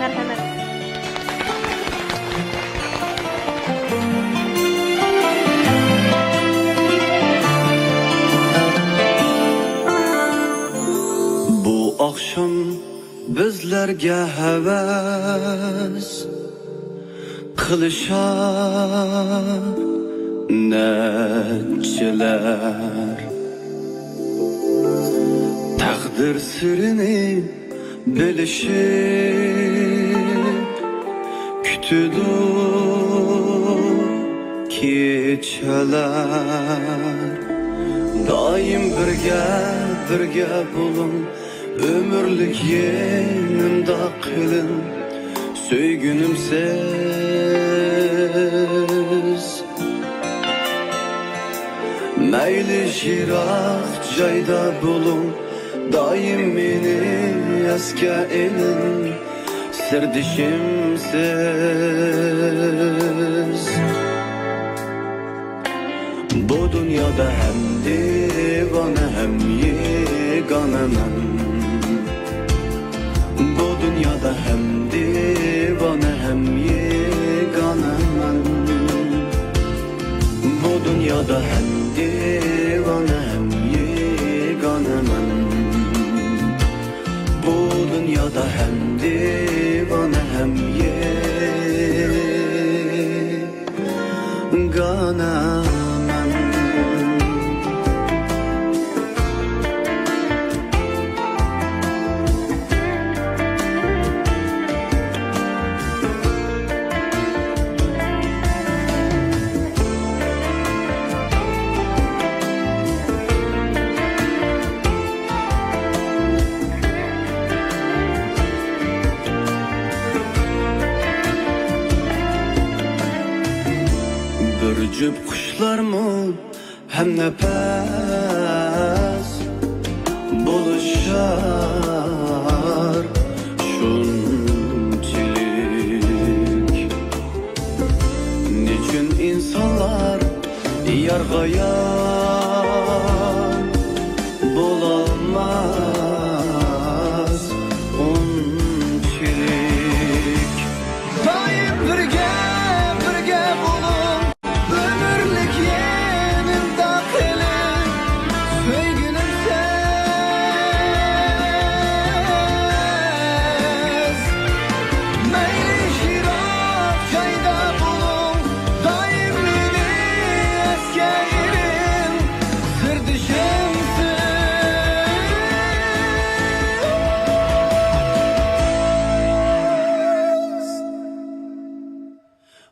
Merhamet. Bu akşam bizlerge heves kılışar netçiler. Takdir sırrını bilişip kütüdü keçeler. Daim birge bulun, ömürlük yenimda kılın, söygünümsiz. Meyli jirak cayda bulun, daim meni eske elin, sirdişimsiz. Bu dünyada hem divane hem yegane men. Bu dünyada hem divane hem yegane men. Bu dünyada hem divane hem yegane men. Bu dünyada hem divane hem yegane men. Bürcüp kuşlar mı hem nefes buluşar şunçilik. Niçin insanlar yargıyan bulamaz unçilik. Daim birge bulun, ömürlük yenim dakili, söygünümsiz. Meyli jirak cayda bulun, daim meni eske yerim, sirdişimsiz.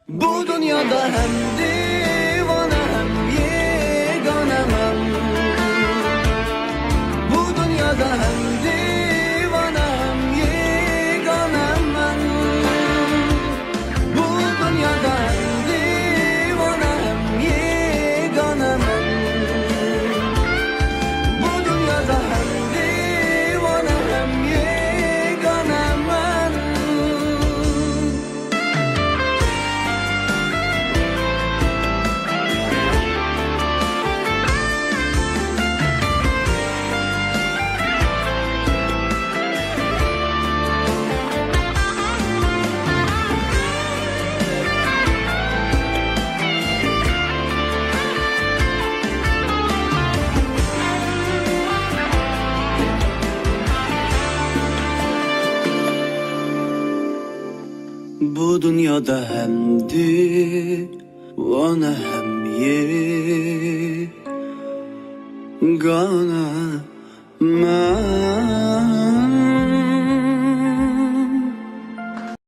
Bu dünyada hem divane hem yegane men. Bu dünyada hem divane hem yegane men. Bu dünyada hem divane hem yegane men. Bu dünyada hem divane hem yegane men. Bu dünyada hem divane hem yegane men.